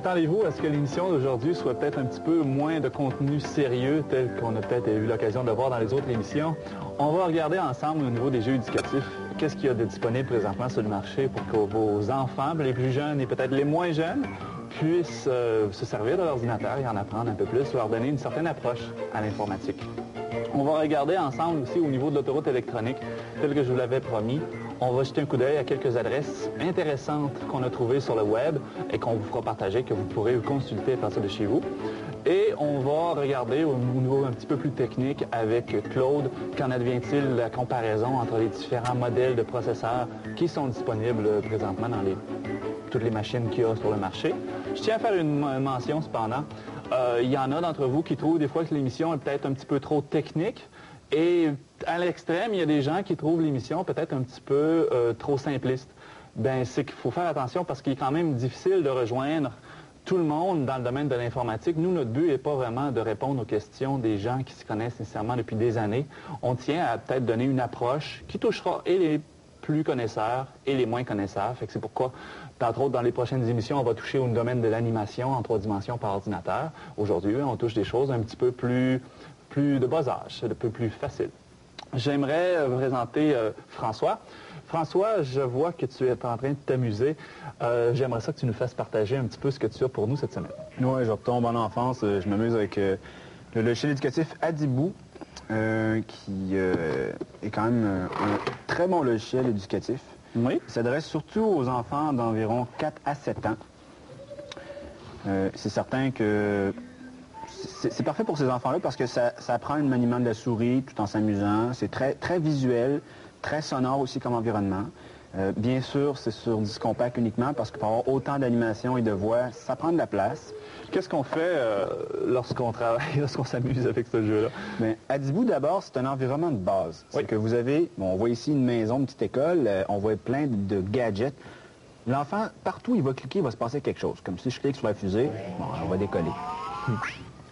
attendez-vous à ce que l'émission d'aujourd'hui soit peut-être un petit peu moins de contenu sérieux tel qu'on a peut-être eu l'occasion de le voir dans les autres émissions? On va regarder ensemble au niveau des jeux éducatifs qu'est-ce qu'il y a de disponible présentement sur le marché pour que vos enfants, les plus jeunes et peut-être les moins jeunes, puissent se servir de l'ordinateur et en apprendre un peu plus, leur donner une certaine approche à l'informatique. On va regarder ensemble aussi au niveau de l'autoroute électronique, tel que je vous l'avais promis. On va jeter un coup d'œil à quelques adresses intéressantes qu'on a trouvées sur le web et qu'on vous fera partager, que vous pourrez consulter à partir de chez vous. Et on va regarder au niveau un petit peu plus technique avec Claude, qu'en advient-il de la comparaison entre les différents modèles de processeurs qui sont disponibles présentement dans toutes les machines qu'il y a sur le marché. Je tiens à faire une mention cependant. Il y en a d'entre vous qui trouvent des fois que l'émission est peut-être un petit peu trop technique. Et à l'extrême, il y a des gens qui trouvent l'émission peut-être un petit peu trop simpliste. Ben, c'est qu'il faut faire attention parce qu'il est quand même difficile de rejoindre tout le monde dans le domaine de l'informatique. Nous, notre but n'est pas vraiment de répondre aux questions des gens qui se connaissent nécessairement depuis des années. On tient à peut-être donner une approche qui touchera et les plus connaisseurs et les moins connaisseurs. Fait que c'est pourquoi, entre autres, dans les prochaines émissions, on va toucher au domaine de l'animation en 3 dimensions par ordinateur. Aujourd'hui, on touche des choses un petit peu plus de bas âge, un peu plus facile. J'aimerais présenter François. François, je vois que tu es en train de t'amuser. J'aimerais ça que tu nous fasses partager un petit peu ce que tu as pour nous cette semaine. Oui, je retombe en enfance. Je m'amuse avec le logiciel éducatif Adibou, qui est quand même un très bon logiciel éducatif. Oui. Il s'adresse surtout aux enfants d'environ 4 à 7 ans. C'est certain que c'est parfait pour ces enfants-là parce que ça apprend le maniement de la souris tout en s'amusant. C'est très, très visuel, très sonore aussi comme environnement. Bien sûr, c'est sur disque compact uniquement parce que pour avoir autant d'animation et de voix, ça prend de la place. Qu'est-ce qu'on fait lorsqu'on travaille, lorsqu'on s'amuse avec ce jeu-là? Mais Adibou, d'abord, c'est un environnement de base. Oui. C'est que vous avez, bon, on voit ici une maison, une petite école, on voit plein de gadgets. L'enfant, partout il va cliquer, il va se passer quelque chose. Comme si je clique sur la fusée, bon, on va décoller.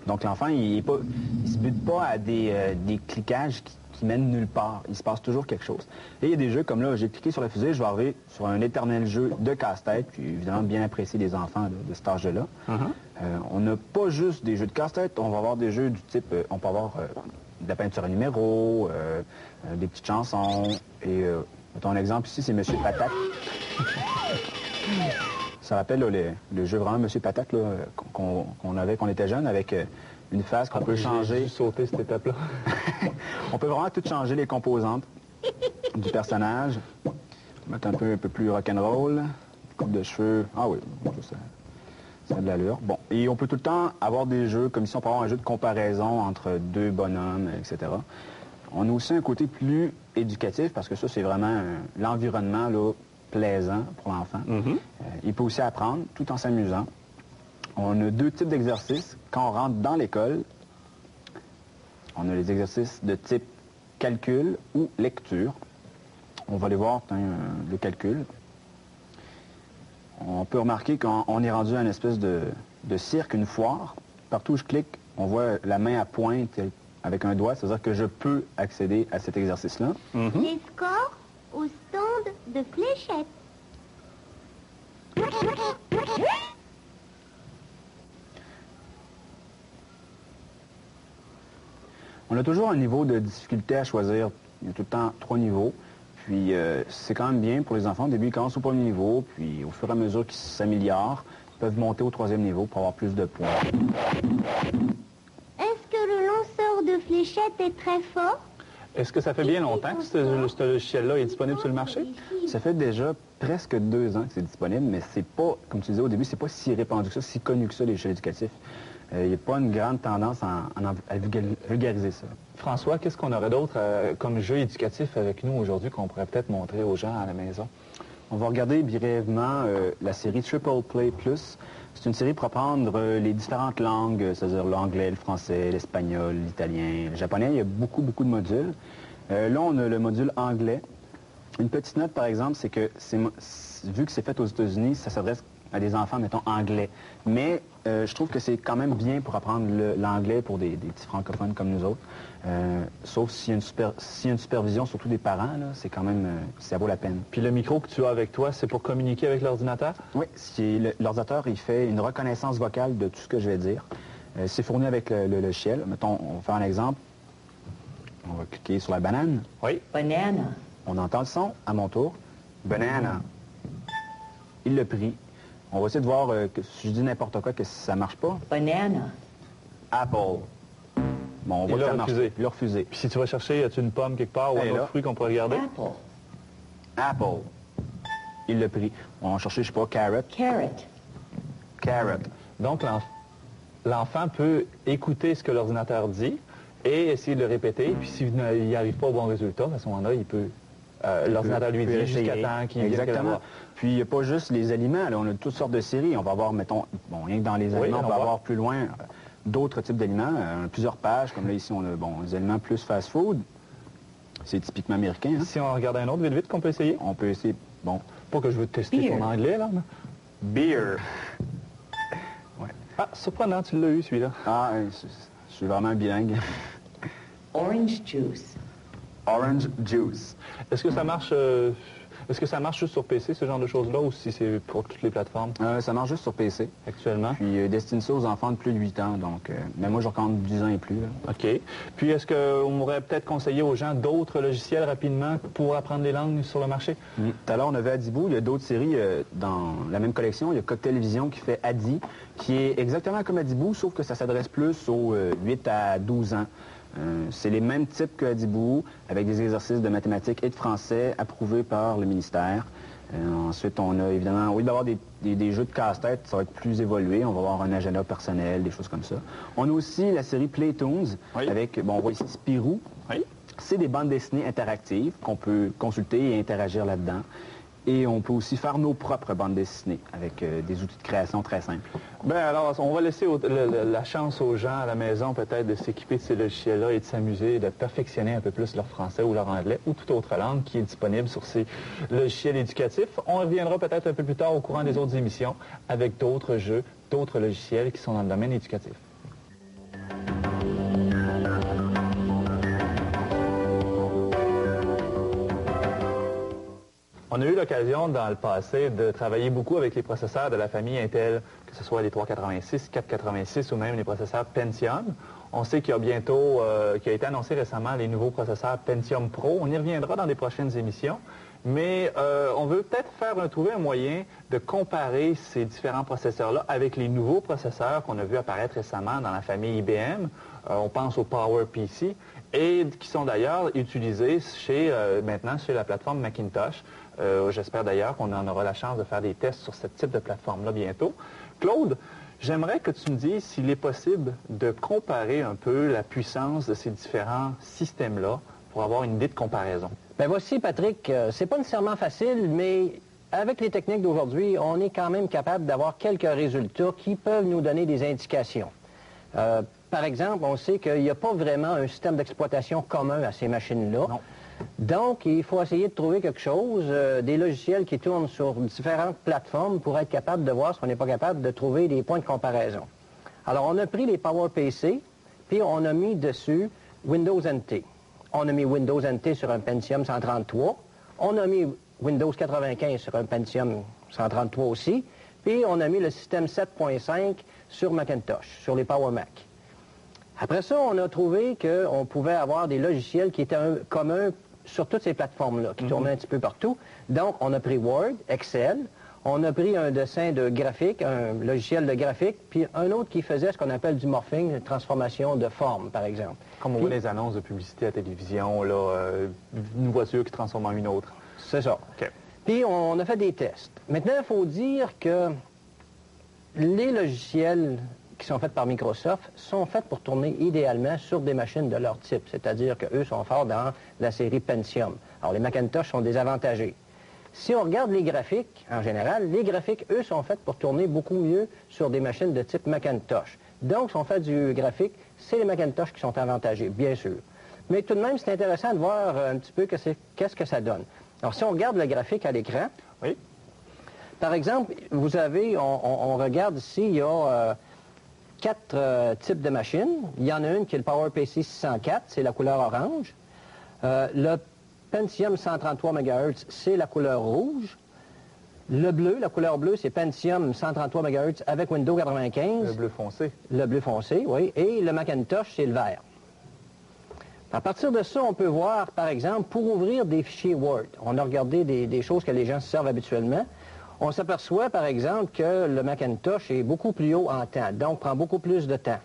Donc l'enfant, il ne se bute pas à des cliquages qui mènent nulle part. Il se passe toujours quelque chose. Et il y a des jeux comme là, j'ai cliqué sur la fusée, je vais arriver sur un éternel jeu de casse-tête, puis évidemment bien apprécié des enfants de cet âge-là. On n'a pas juste des jeux de casse-tête, on va avoir des jeux du type, on peut avoir de la peinture à numéros, des petites chansons, et ton exemple ici, c'est Monsieur Patate. Ça rappelle là, le jeu vraiment Monsieur Patate qu'on avait quand on était jeune, avec une phase qu'on peut changer. J'ai sauté cette étape-là. On peut vraiment tout changer les composantes du personnage. Mettre un peu plus rock'n'roll. Coupe de cheveux. Ah oui, ça a de l'allure. Bon, et on peut tout le temps avoir des jeux, comme ici on peut avoir un jeu de comparaison entre 2 bonhommes, etc. On a aussi un côté plus éducatif, parce que ça, c'est vraiment l'environnement là, plaisant pour l'enfant. Il peut aussi apprendre tout en s'amusant. On a 2 types d'exercices. Quand on rentre dans l'école, on a les exercices de type calcul ou lecture. On va aller voir le calcul. On peut remarquer qu'on est rendu à une espèce de cirque, une foire. Partout où je clique, on voit la main à pointe avec un doigt, c'est-à-dire que je peux accéder à cet exercice-là. Les scores au stand de fléchettes. On a toujours un niveau de difficulté à choisir. Il y a tout le temps 3 niveaux. Puis c'est quand même bien pour les enfants. Au début, ils commencent au premier niveau, puis au fur et à mesure qu'ils s'améliorent, ils peuvent monter au 3e niveau pour avoir plus de points. Est-ce que le lanceur de fléchettes est très fort? Est-ce que ça fait bien longtemps que ce logiciel-là est disponible sur le marché? Ça fait déjà presque 2 ans que c'est disponible, mais c'est pas, comme tu disais au début, c'est pas si répandu que ça, si connu que ça, les logiciels éducatifs. Il n'y a pas une grande tendance à vulgariser ça. François, qu'est-ce qu'on aurait d'autre comme jeu éducatif avec nous aujourd'hui qu'on pourrait peut-être montrer aux gens à la maison? On va regarder brièvement la série Triple Play Plus. C'est une série pour apprendre les différentes langues, c'est-à-dire l'anglais, le français, l'espagnol, l'italien, le japonais. Il y a beaucoup de modules. Là, on a le module anglais. Une petite note, par exemple, c'est que vu que c'est fait aux États-Unis, ça s'adresse à des enfants, mettons, anglais. Mais je trouve que c'est quand même bien pour apprendre l'anglais pour des petits francophones comme nous autres. Sauf s'il y a une supervision, surtout des parents, là, c'est quand même, ça vaut la peine. Puis le micro que tu as avec toi, c'est pour communiquer avec l'ordinateur? Oui, l'ordinateur, il fait une reconnaissance vocale de tout ce que je vais dire. C'est fourni avec le logiciel. Mettons, on va faire un exemple. On va cliquer sur la banane. Oui. Banana. On entend le son, à mon tour. Banana. Il l'a pris. On va essayer de voir que si je dis n'importe quoi, que ça ne marche pas. Banana. Apple. Bon, on voit Il que l'a ça marche. refusé. Il l'a refusé. Puis si tu vas chercher, as-tu une pomme quelque part ou Elle est un autre là. fruit qu'on pourrait regarder? Apple. Apple. Il l'a pris. On va chercher, je sais pas, carrot. Carrot. Carrot. Donc, l'enfant peut écouter ce que l'ordinateur dit et essayer de le répéter. Puis s'il n'y arrive pas au bon résultat, à ce moment-là, il peut... l'ordinateur lui dit jusqu'à temps qu'il vienne Exactement. Puis il n'y a pas juste les aliments. Là. On a toutes sortes de séries. On va avoir, mettons, bon, rien que dans les aliments, on va avoir plus loin d'autres types d'aliments. Plusieurs pages, comme là, ici, on a, bon, des aliments plus fast-food. C'est typiquement américain. Hein? Si on regarde un autre vite qu'on peut essayer. On peut essayer, bon, Pas que je veux tester Beer. ton anglais, là. Mais... beer. Ah, surprenant, tu l'as eu, celui-là. Ah, je suis vraiment bilingue. Orange juice. Orange juice. Est-ce que ça marche... Est-ce que ça marche juste sur PC, ce genre de choses-là, ou si c'est pour toutes les plateformes Ça marche juste sur PC. actuellement? Puis destiné ça aux enfants de plus de 8 ans. Donc, mais moi, je recommande 10 ans et plus. Là. OK. Puis est-ce qu'on pourrait peut-être conseiller aux gens d'autres logiciels rapidement pour apprendre les langues sur le marché? Tout à l'heure, on avait Adibou. Il y a d'autres séries dans la même collection. Il y a Cocktail Vision qui fait Adi, qui est exactement comme Adibou, sauf que ça s'adresse plus aux 8 à 12 ans. C'est les mêmes types que Adibou, avec des exercices de mathématiques et de français approuvés par le ministère. Ensuite, on a évidemment, au lieu d'avoir des jeux de casse-tête, ça va être plus évolué. On va avoir un agenda personnel, des choses comme ça. On a aussi la série Playtoons, Oui. avec, bon, on voit ici Spirou. Oui. C'est des bandes dessinées interactives qu'on peut consulter et interagir là-dedans. Et on peut aussi faire nos propres bandes dessinées avec des outils de création très simples. Ben alors, on va laisser la chance aux gens à la maison peut-être de s'équiper de ces logiciels-là et de s'amuser, de perfectionner un peu plus leur français ou leur anglais ou toute autre langue qui est disponible sur ces logiciels éducatifs. On reviendra peut-être un peu plus tard au courant des autres émissions avec d'autres jeux, d'autres logiciels qui sont dans le domaine éducatif. On a eu l'occasion dans le passé de travailler beaucoup avec les processeurs de la famille Intel, que ce soit les 386, 486 ou même les processeurs Pentium. On sait qu'il y a bientôt, qu'il a été annoncé récemment les nouveaux processeurs Pentium Pro. On y reviendra dans des prochaines émissions. Mais on veut peut-être trouver un moyen de comparer ces différents processeurs-là avec les nouveaux processeurs qu'on a vus apparaître récemment dans la famille IBM. On pense au PowerPC et qui sont d'ailleurs utilisés maintenant chez la plateforme Macintosh. J'espère d'ailleurs qu'on en aura la chance de faire des tests sur ce type de plateforme-là bientôt. Claude, j'aimerais que tu me dises s'il est possible de comparer un peu la puissance de ces différents systèmes-là pour avoir une idée de comparaison. Ben voici, Patrick, c'est pas nécessairement facile, mais avec les techniques d'aujourd'hui, on est quand même capable d'avoir quelques résultats qui peuvent nous donner des indications. Par exemple, on sait qu'il n'y a pas vraiment un système d'exploitation commun à ces machines-là. Non. Donc, il faut essayer de trouver quelque chose, des logiciels qui tournent sur différentes plateformes pour être capable de voir si on n'est pas capable de trouver des points de comparaison. Alors, on a pris les PowerPC, puis on a mis dessus Windows NT. On a mis Windows NT sur un Pentium 133. On a mis Windows 95 sur un Pentium 133 aussi. Puis on a mis le système 7.5 sur Macintosh, sur les Power Mac. Après ça, on a trouvé qu'on pouvait avoir des logiciels qui étaient communs sur toutes ces plateformes-là, qui tournaient un petit peu partout. Donc, on a pris Word, Excel, on a pris un dessin de graphique, un logiciel de graphique, puis un autre qui faisait ce qu'on appelle du morphing, une transformation de forme, par exemple. Comme on voit les annonces de publicité à la télévision, là, une voiture qui transforme en une autre. C'est ça. OK. Puis on a fait des tests. Maintenant, il faut dire que les logiciels qui sont faits par Microsoft sont faits pour tourner idéalement sur des machines de leur type, c'est-à-dire qu'eux sont forts dans la série Pentium. Alors, les Macintosh sont désavantagés. Si on regarde les graphiques, en général, les graphiques, eux, sont faits pour tourner beaucoup mieux sur des machines de type Macintosh. Donc, si on fait du graphique, c'est les Macintosh qui sont avantagés, bien sûr. Mais tout de même, c'est intéressant de voir un petit peu qu'est-ce que ça donne. Alors, si on regarde le graphique à l'écran, Oui. Par exemple, vous avez, on regarde ici, il y a 4 types de machines. Il y en a une qui est le PowerPC 604, c'est la couleur orange. Le Pentium 133 MHz, c'est la couleur rouge. Le bleu, la couleur bleue, c'est Pentium 133 MHz avec Windows 95. Le bleu foncé. Le bleu foncé, oui. Et le Macintosh, c'est le vert. À partir de ça, on peut voir, par exemple, pour ouvrir des fichiers Word, on a regardé des choses que les gens se servent habituellement. On s'aperçoit, par exemple, que le Macintosh est beaucoup plus haut en temps, donc prend beaucoup plus de temps.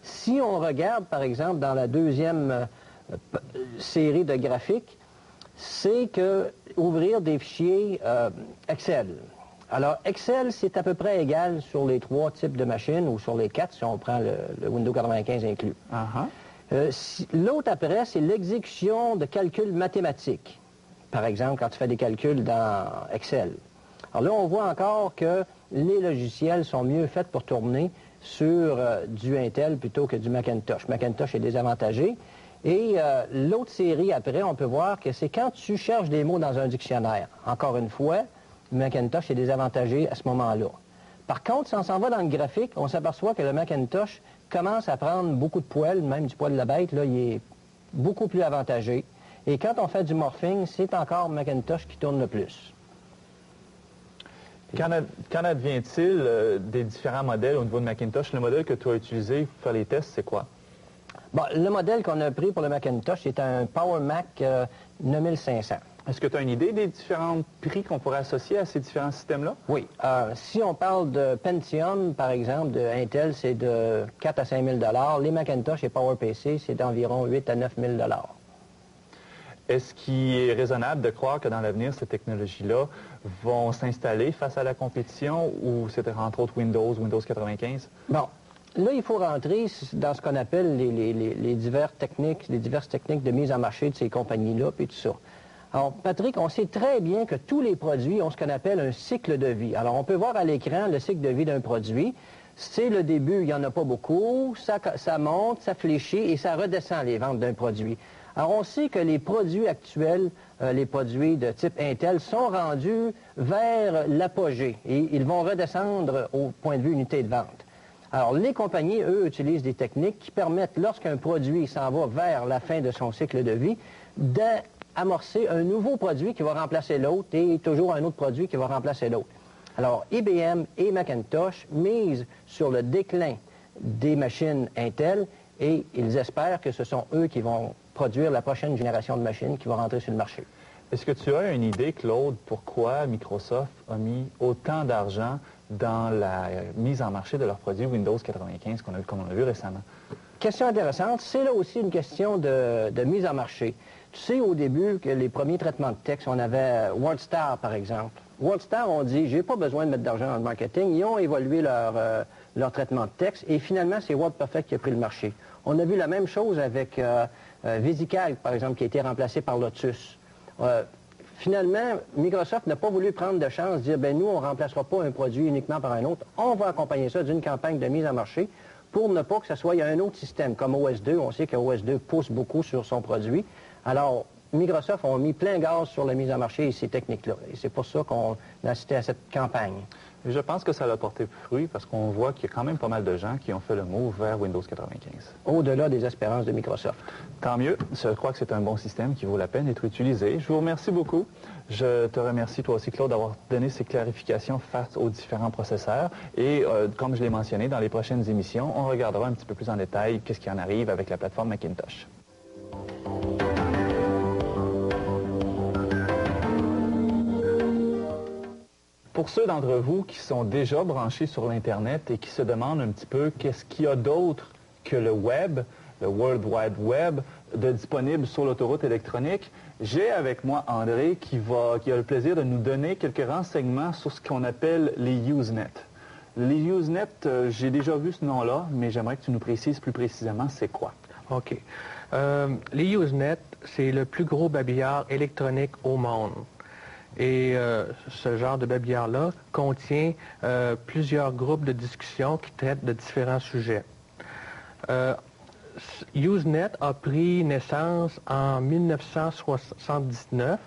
Si on regarde, par exemple, dans la deuxième série de graphiques, c'est que ouvrir des fichiers Excel. Alors, Excel, c'est à peu près égal sur les 3 types de machines, ou sur les 4, si on prend le Windows 95 inclus. L'autre après, c'est l'exécution de calculs mathématiques. Par exemple, quand tu fais des calculs dans Excel. Alors là, on voit encore que les logiciels sont mieux faits pour tourner sur du Intel plutôt que du Macintosh. Macintosh est désavantagé. Et l'autre série après, on peut voir que c'est quand tu cherches des mots dans un dictionnaire. Encore une fois, Macintosh est désavantagé à ce moment-là. Par contre, si on s'en va dans le graphique, on s'aperçoit que le Macintosh commence à prendre beaucoup de poils, même du poil de la bête, là, il est beaucoup plus avantagé. Et quand on fait du morphing, c'est encore Macintosh qui tourne le plus. Qu'en advient-il des différents modèles au niveau de Macintosh? Le modèle que tu as utilisé pour faire les tests, c'est quoi? Bon, le modèle qu'on a pris pour le Macintosh, c'est un Power Mac 9500. Est-ce que tu as une idée des différents prix qu'on pourrait associer à ces différents systèmes-là? Oui. Si on parle de Pentium, par exemple, de Intel, c'est de 4 à 5 000 $. Les Macintosh et PowerPC, c'est d'environ 8 à 9 000 $. Est-ce qu'il est raisonnable de croire que dans l'avenir, ces technologies-là vont s'installer face à la compétition ou c'est entre autres Windows 95? Bon. Là, il faut rentrer dans ce qu'on appelle les diverses techniques de mise en marché de ces compagnies-là, puis tout ça. Alors, Patrick, on sait très bien que tous les produits ont ce qu'on appelle un cycle de vie. Alors, on peut voir à l'écran le cycle de vie d'un produit. C'est le début, il n'y en a pas beaucoup, ça monte, ça fléchit et ça redescend les ventes d'un produit. Alors, on sait que les produits actuels, les produits de type Intel, sont rendus vers l'apogée et ils vont redescendre au point de vue unité de vente. Alors, les compagnies, eux, utilisent des techniques qui permettent, lorsqu'un produit s'en va vers la fin de son cycle de vie, d'amorcer un nouveau produit qui va remplacer l'autre et toujours un autre produit qui va remplacer l'autre. Alors, IBM et Macintosh misent sur le déclin des machines Intel et ils espèrent que ce sont eux qui vont produire la prochaine génération de machines qui va rentrer sur le marché. Est-ce que tu as une idée, Claude, pourquoi Microsoft a mis autant d'argent dans la mise en marché de leurs produits Windows 95 comme on a vu récemment? Question intéressante. C'est là aussi une question de mise en marché. Tu sais, au début, que les premiers traitements de texte, on avait WordStar, par exemple. WordStar, on dit, j'ai pas besoin de mettre d'argent dans le marketing. Ils ont évolué leur traitement de texte et finalement, c'est WordPerfect qui a pris le marché. On a vu la même chose avec VisiCalc, par exemple, qui a été remplacé par Lotus. Finalement, Microsoft n'a pas voulu prendre de chance, dire, ben nous, on ne remplacera pas un produit uniquement par un autre. On va accompagner ça d'une campagne de mise en marché pour ne pas que ce soit un autre système, comme OS2. On sait que OS2 pousse beaucoup sur son produit. Alors, Microsoft a mis plein gaz sur la mise en marché et ces techniques-là. Et c'est pour ça qu'on a assisté à cette campagne. Et je pense que ça a porté fruit parce qu'on voit qu'il y a quand même pas mal de gens qui ont fait le move vers Windows 95. Au-delà des espérances de Microsoft. Tant mieux. Je crois que c'est un bon système qui vaut la peine d'être utilisé. Je vous remercie beaucoup. Je te remercie toi aussi, Claude, d'avoir donné ces clarifications face aux différents processeurs. Et comme je l'ai mentionné, dans les prochaines émissions, on regardera un petit peu plus en détail qu'est-ce qui en arrive avec la plateforme Macintosh. Pour ceux d'entre vous qui sont déjà branchés sur l'Internet et qui se demandent un petit peu qu'est-ce qu'il y a d'autre que le web, le World Wide Web, de disponible sur l'autoroute électronique, j'ai avec moi André qui a le plaisir de nous donner quelques renseignements sur ce qu'on appelle les Usenet. Les Usenet, j'ai déjà vu ce nom-là, mais j'aimerais que tu nous précises plus précisément c'est quoi. OK. Les Usenet, c'est le plus gros babillard électronique au monde. Et ce genre de babillard-là contient plusieurs groupes de discussion qui traitent de différents sujets. Usenet a pris naissance en 1979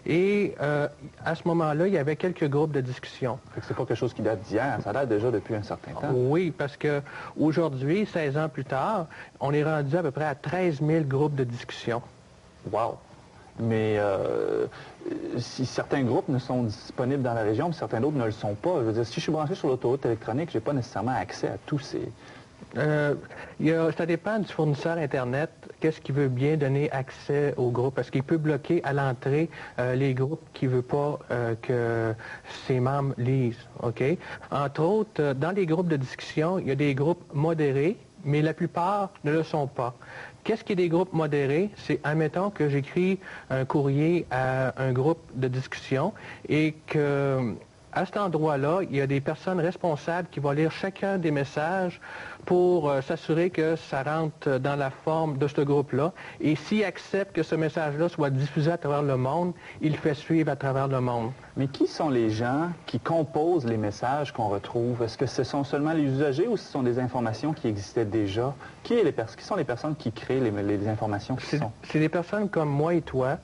Et à ce moment-là, il y avait quelques groupes de discussion. C'est pas quelque chose qui date d'hier, ça date déjà depuis un certain temps. Oui, parce qu'aujourd'hui, 16 ans plus tard, on est rendu à peu près à 13 000 groupes de discussion. Wow! Mais si certains groupes ne sont disponibles dans la région, mais certains d'autres ne le sont pas, je veux dire, si je suis branché sur l'autoroute électronique, je n'ai pas nécessairement accès à tous ces... Ça dépend du fournisseur Internet, qu'est-ce qu'il veut bien donner accès au groupe, parce qu'il peut bloquer à l'entrée les groupes qu'il ne veut pas que ses membres lisent. OK? Entre autres, dans les groupes de discussion, il y a des groupes modérés, mais la plupart ne le sont pas. Qu'est-ce qui est des groupes modérés? C'est, admettons que j'écris un courrier à un groupe de discussion et que, à cet endroit-là, il y a des personnes responsables qui vont lire chacun des messages pour s'assurer que ça rentre dans la forme de ce groupe-là. Et s'il accepte que ce message-là soit diffusé à travers le monde, il le fait suivre à travers le monde. Mais qui sont les gens qui composent les messages qu'on retrouve? Est-ce que ce sont seulement les usagers ou ce sont des informations qui existaient déjà? Qui sont les personnes qui créent les informations qui sont? C'est des personnes comme moi et toi.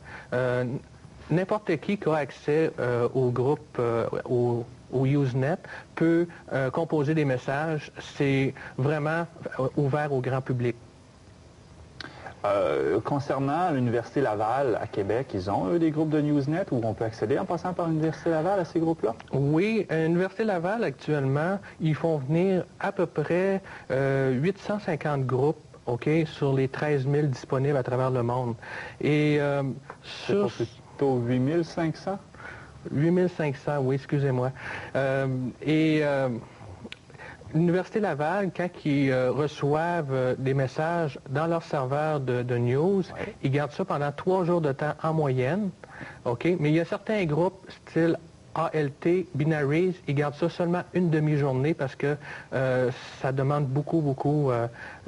N'importe qui a accès au groupe, au Usenet, peut composer des messages. C'est vraiment ouvert au grand public. Concernant l'Université Laval à Québec, ils ont, eux, des groupes de Usenet où on peut accéder en passant par l'Université Laval à ces groupes-là? Oui, l'Université Laval, actuellement, ils font venir à peu près 850 groupes, OK, sur les 13 000 disponibles à travers le monde. Et sur... 8500? 8500, oui, excusez-moi. L'Université Laval, quand ils reçoivent des messages dans leur serveur de news, ils gardent ça pendant 3 jours de temps en moyenne. OK? Mais il y a certains groupes, style ALT, Binaries, ils gardent ça seulement une demi-journée parce que ça demande beaucoup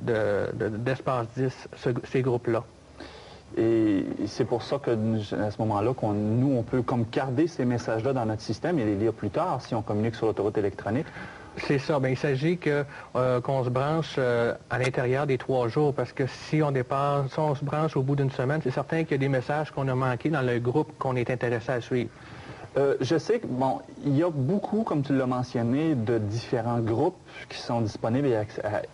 d'espace 10, ces groupes-là. Et c'est pour ça qu'à ce moment-là, nous, on peut comme garder ces messages-là dans notre système et les lire plus tard si on communique sur l'autoroute électronique. C'est ça. Bien, il s'agit qu'on se branche à l'intérieur des 3 jours parce que si on se branche au bout d'une semaine, c'est certain qu'il y a des messages qu'on a manqués dans le groupe qu'on est intéressé à suivre. Je sais que, bon, il y a beaucoup, comme tu l'as mentionné, de différents groupes qui sont disponibles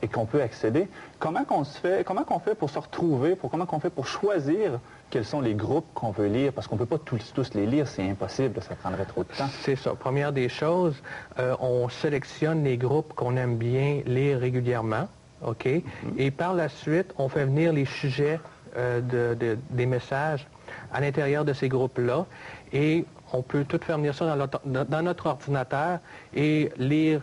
et qu'on peut accéder. Comment qu'on fait pour se retrouver, comment qu'on fait pour choisir quels sont les groupes qu'on veut lire? Parce qu'on ne peut pas tous les lire, c'est impossible, ça prendrait trop de temps. C'est ça. Première des choses, on sélectionne les groupes qu'on aime bien lire régulièrement, OK? Et par la suite, on fait venir les sujets des messages à l'intérieur de ces groupes-là et on peut tout faire venir ça dans notre ordinateur et lire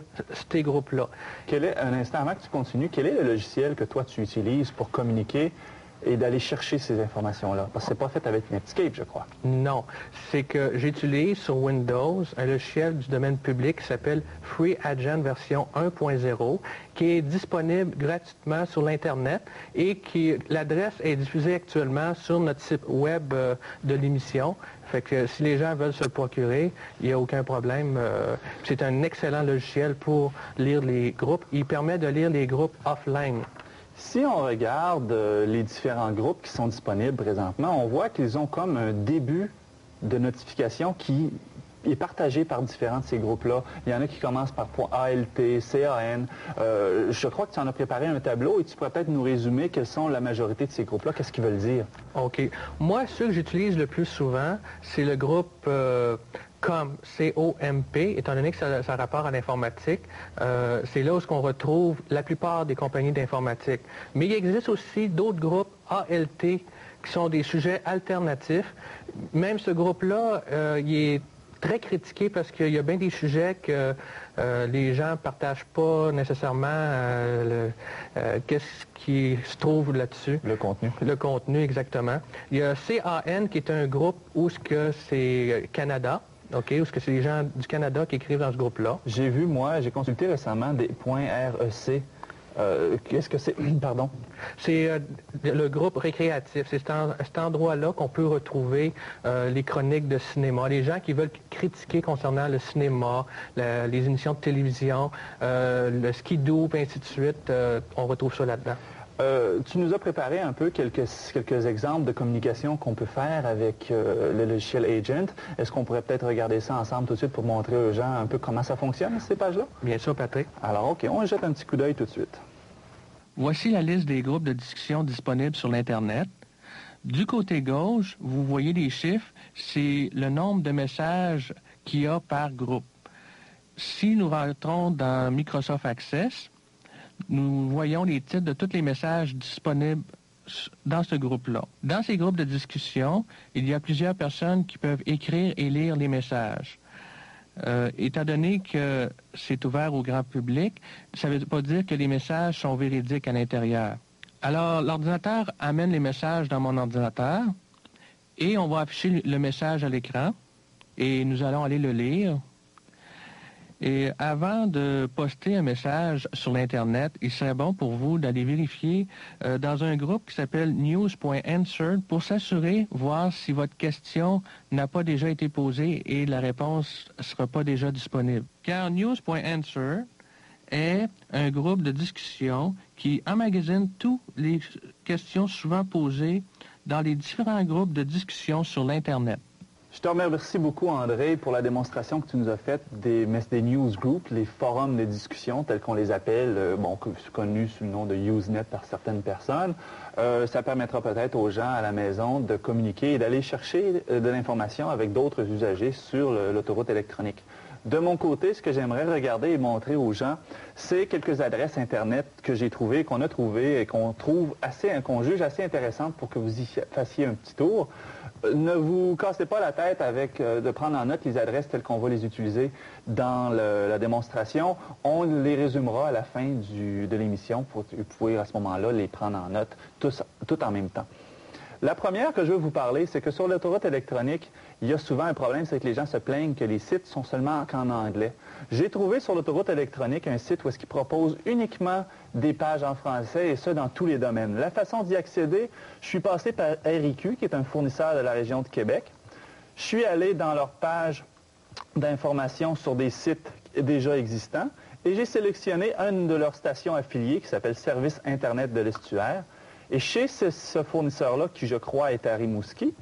ces groupes-là. Un instant avant que tu continues, quel est le logiciel que toi tu utilises pour communiquer et d'aller chercher ces informations-là? Parce que c'est pas fait avec Netscape, je crois. Non. C'est que j'utilise sur Windows un logiciel du domaine public qui s'appelle FreeAgent version 1.0 qui est disponible gratuitement sur l'Internet et l'adresse est diffusée actuellement sur notre site web de l'émission. Fait que si les gens veulent se le procurer, il n'y a aucun problème. C'est un excellent logiciel pour lire les groupes. Il permet de lire les groupes offline. Si on regarde les différents groupes qui sont disponibles présentement, on voit qu'ils ont comme un début de notification qui est partagé par différents de ces groupes-là. Il y en a qui commencent par .alt, CAN. Je crois que tu en as préparé un tableau et tu pourrais peut-être nous résumer quelles sont la majorité de ces groupes-là, qu'est-ce qu'ils veulent dire? OK. Moi, ceux que j'utilise le plus souvent, c'est le groupe COMP, étant donné que ça a rapport à l'informatique. C'est là où on retrouve la plupart des compagnies d'informatique. Mais il existe aussi d'autres groupes ALT qui sont des sujets alternatifs. Même ce groupe-là, il est très critiqué parce qu'il y a bien des sujets que les gens ne partagent pas nécessairement qu'est-ce qui se trouve là-dessus. Le contenu. Le contenu, exactement. Il y a CAN qui est un groupe où c'est Canada. OK, où c'est les gens du Canada qui écrivent dans ce groupe-là. J'ai consulté récemment des .REC. Qu'est-ce que c'est? Pardon? C'est le groupe récréatif. C'est cet endroit-là qu'on peut retrouver les chroniques de cinéma. Les gens qui veulent critiquer concernant le cinéma, les émissions de télévision, le skidoo, et ainsi de suite, on retrouve ça là-dedans. Tu nous as préparé un peu quelques exemples de communication qu'on peut faire avec le logiciel Agent. Est-ce qu'on pourrait peut-être regarder ça ensemble tout de suite pour montrer aux gens un peu comment ça fonctionne, ces pages-là? Bien sûr, Patrick. Alors, OK, on jette un petit coup d'œil tout de suite. Voici la liste des groupes de discussion disponibles sur l'Internet. Du côté gauche, vous voyez les chiffres, c'est le nombre de messages qu'il y a par groupe. Si nous rentrons dans Microsoft Access, nous voyons les titres de tous les messages disponibles dans ce groupe-là. Dans ces groupes de discussion, il y a plusieurs personnes qui peuvent écrire et lire les messages. Étant donné que c'est ouvert au grand public, ça ne veut pas dire que les messages sont véridiques à l'intérieur. Alors, l'ordinateur amène les messages dans mon ordinateur et on va afficher le message à l'écran et nous allons aller le lire. Et avant de poster un message sur l'Internet, il serait bon pour vous d'aller vérifier dans un groupe qui s'appelle news.answered pour s'assurer, voir si votre question n'a pas déjà été posée et la réponse ne sera pas déjà disponible. Car news.answered est un groupe de discussion qui emmagasine toutes les questions souvent posées dans les différents groupes de discussion sur l'Internet. Je te remercie beaucoup, André, pour la démonstration que tu nous as faite des newsgroups, les forums de discussion, tels qu'on les appelle, connus sous le nom de Usenet par certaines personnes. Ça permettra peut-être aux gens à la maison de communiquer et d'aller chercher de l'information avec d'autres usagers sur l'autoroute électronique. De mon côté, ce que j'aimerais regarder et montrer aux gens, c'est quelques adresses Internet que j'ai trouvées, qu'on a trouvées et qu'on juge assez intéressantes pour que vous y fassiez un petit tour. Ne vous cassez pas la tête avec de prendre en note les adresses telles qu'on va les utiliser dans la démonstration. On les résumera à la fin de l'émission pour que vous pouvez à ce moment-là les prendre en note tout en même temps. La première que je veux vous parler, c'est que sur l'autoroute électronique, il y a souvent un problème, c'est que les gens se plaignent que les sites sont seulement qu'en anglais. J'ai trouvé sur l'autoroute électronique un site où est-ce qu'il propose uniquement des pages en français, et ce, dans tous les domaines. La façon d'y accéder, je suis passé par RIQ, qui est un fournisseur de la région de Québec. Je suis allé dans leur page d'information sur des sites déjà existants, et j'ai sélectionné une de leurs stations affiliées qui s'appelle Service Internet de l'Estuaire. Et chez ce fournisseur-là, qui je crois est à Rimouski,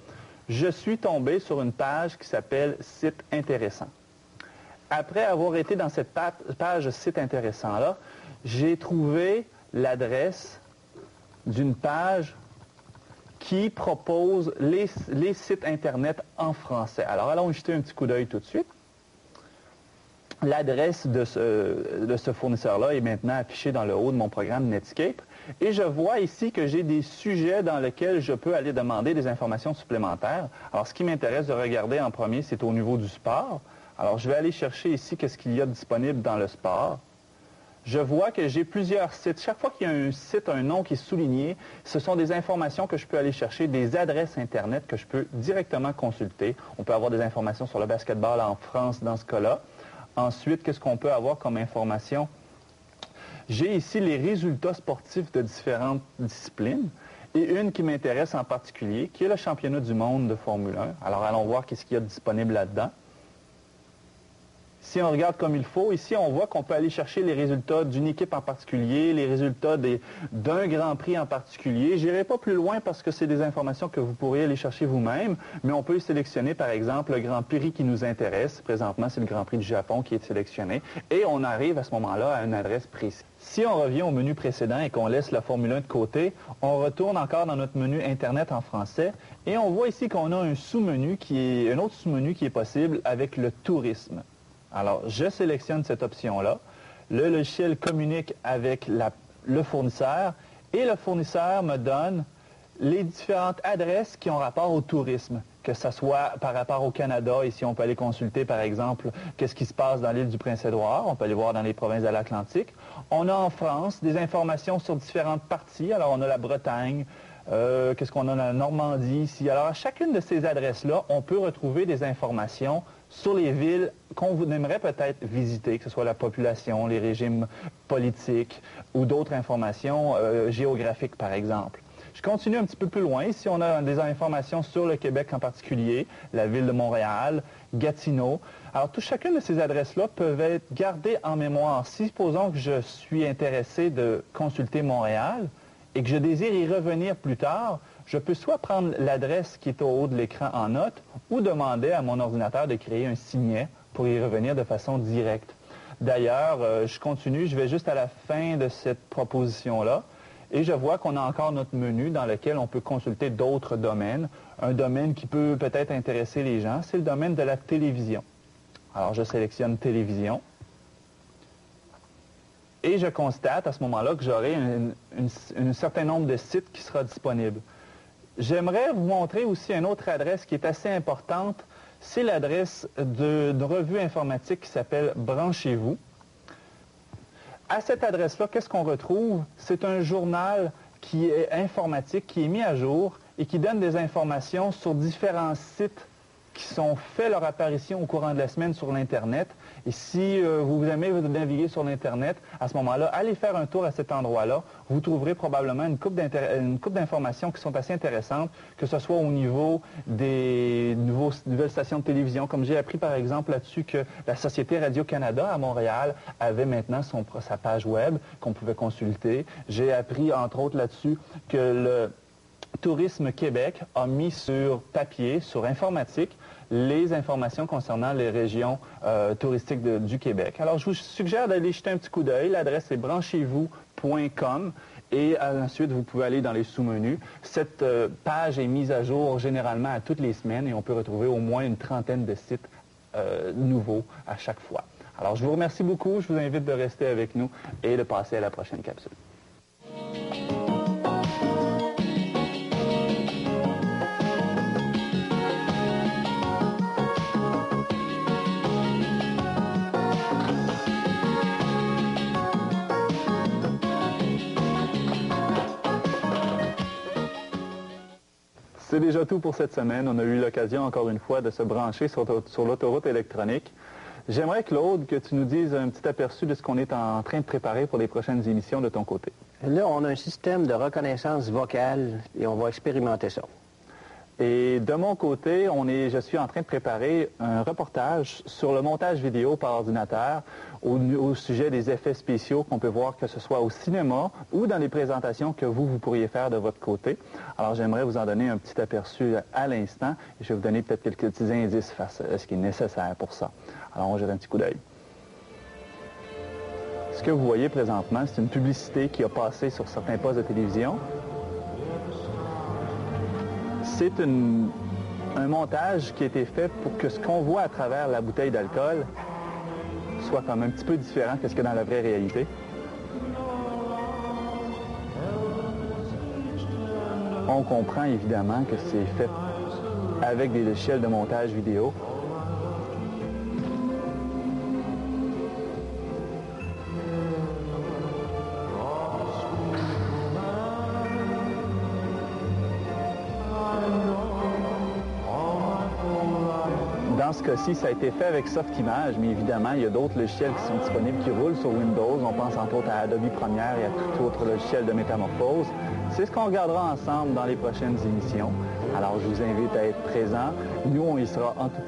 je suis tombé sur une page qui s'appelle Site intéressant. Après avoir été dans cette page Site intéressant-là, j'ai trouvé l'adresse d'une page qui propose les sites Internet en français. Alors, allons jeter un petit coup d'œil tout de suite. L'adresse de ce fournisseur-là est maintenant affichée dans le haut de mon programme Netscape. Et je vois ici que j'ai des sujets dans lesquels je peux aller demander des informations supplémentaires. Alors, ce qui m'intéresse de regarder en premier, c'est au niveau du sport. Alors, je vais aller chercher ici qu'est-ce qu'il y a de disponible dans le sport. Je vois que j'ai plusieurs sites. Chaque fois qu'il y a un site, un nom qui est souligné, ce sont des informations que je peux aller chercher, des adresses Internet que je peux directement consulter. On peut avoir des informations sur le basketball en France dans ce cas-là. Ensuite, qu'est-ce qu'on peut avoir comme information? J'ai ici les résultats sportifs de différentes disciplines et une qui m'intéresse en particulier, qui est le championnat du monde de Formule 1. Alors, allons voir qu'est-ce qu'il y a de disponible là-dedans. Si on regarde comme il faut, ici, on voit qu'on peut aller chercher les résultats d'une équipe en particulier, les résultats d'un Grand Prix en particulier. Je n'irai pas plus loin parce que c'est des informations que vous pourriez aller chercher vous-même, mais on peut sélectionner, par exemple, le Grand Prix qui nous intéresse. Présentement, c'est le Grand Prix du Japon qui est sélectionné. Et on arrive à ce moment-là à une adresse précise. Si on revient au menu précédent et qu'on laisse la Formule 1 de côté, on retourne encore dans notre menu Internet en français et on voit ici qu'on a un sous-menu un autre sous-menu qui est possible avec le tourisme. Alors, je sélectionne cette option-là. Le logiciel communique avec le fournisseur et le fournisseur me donne les différentes adresses qui ont rapport au tourisme, que ce soit par rapport au Canada. Ici, on peut aller consulter, par exemple, qu'est-ce qui se passe dans l'île du Prince-Édouard. On peut aller voir dans les provinces de l'Atlantique. On a en France des informations sur différentes parties. Alors, on a la Bretagne, qu'est-ce qu'on a dans la Normandie ici. Alors, à chacune de ces adresses-là, on peut retrouver des informations sur les villes qu'on aimerait peut-être visiter, que ce soit la population, les régimes politiques ou d'autres informations géographiques, par exemple. Je continue un petit peu plus loin. Ici, on a des informations sur le Québec en particulier, la ville de Montréal, Gatineau. Alors, chacune de ces adresses-là peuvent être gardées en mémoire. Supposons que je suis intéressé de consulter Montréal, et que je désire y revenir plus tard, je peux soit prendre l'adresse qui est au haut de l'écran en note ou demander à mon ordinateur de créer un signet pour y revenir de façon directe. D'ailleurs, je continue, je vais juste à la fin de cette proposition-là et je vois qu'on a encore notre menu dans lequel on peut consulter d'autres domaines. Un domaine qui peut peut-être intéresser les gens, c'est le domaine de la télévision. Alors, je sélectionne télévision. Et je constate à ce moment-là que j'aurai un certain nombre de sites qui sera disponible. J'aimerais vous montrer aussi une autre adresse qui est assez importante. C'est l'adresse d'une revue informatique qui s'appelle Branchez-vous. À cette adresse-là, qu'est-ce qu'on retrouve? C'est un journal qui est informatique, qui est mis à jour et qui donne des informations sur différents sites qui sont fait leur apparition au courant de la semaine sur l'Internet. Et si vous aimez naviguer sur l'Internet, à ce moment-là, allez faire un tour à cet endroit-là. Vous trouverez probablement une couple d'informations qui sont assez intéressantes, que ce soit au niveau des nouvelles stations de télévision. Comme j'ai appris par exemple là-dessus que la Société Radio-Canada à Montréal avait maintenant sa page web qu'on pouvait consulter. J'ai appris entre autres là-dessus que le Tourisme Québec a mis sur papier, sur informatique, les informations concernant les régions touristiques du Québec. Alors, je vous suggère d'aller jeter un petit coup d'œil. L'adresse est branchez-vous.com et ensuite, vous pouvez aller dans les sous-menus. Cette page est mise à jour généralement à toutes les semaines et on peut retrouver au moins une trentaine de sites nouveaux à chaque fois. Alors, je vous remercie beaucoup. Je vous invite de rester avec nous et de passer à la prochaine capsule. C'est déjà tout pour cette semaine. On a eu l'occasion, encore une fois, de se brancher sur l'autoroute électronique. J'aimerais, Claude, que tu nous dises un petit aperçu de ce qu'on est en train de préparer pour les prochaines émissions de ton côté. Là, on a un système de reconnaissance vocale et on va expérimenter ça. Et de mon côté, je suis en train de préparer un reportage sur le montage vidéo par ordinateur au sujet des effets spéciaux qu'on peut voir que ce soit au cinéma ou dans les présentations que vous pourriez faire de votre côté. Alors, j'aimerais vous en donner un petit aperçu à l'instant et je vais vous donner peut-être quelques petits indices face à ce qui est nécessaire pour ça. Alors, on jette un petit coup d'œil. Ce que vous voyez présentement, c'est une publicité qui a passé sur certains postes de télévision. C'est un montage qui a été fait pour que ce qu'on voit à travers la bouteille d'alcool soit comme un petit peu différent que ce que dans la vraie réalité. On comprend évidemment que c'est fait avec des logiciels de montage vidéo. Dans ce cas-ci, ça a été fait avec Softimage, mais évidemment, il y a d'autres logiciels qui sont disponibles qui roulent sur Windows. On pense entre autres à Adobe Premiere et à tout autre logiciel de métamorphose. C'est ce qu'on regardera ensemble dans les prochaines émissions. Alors, je vous invite à être présents. Nous, on y sera en tout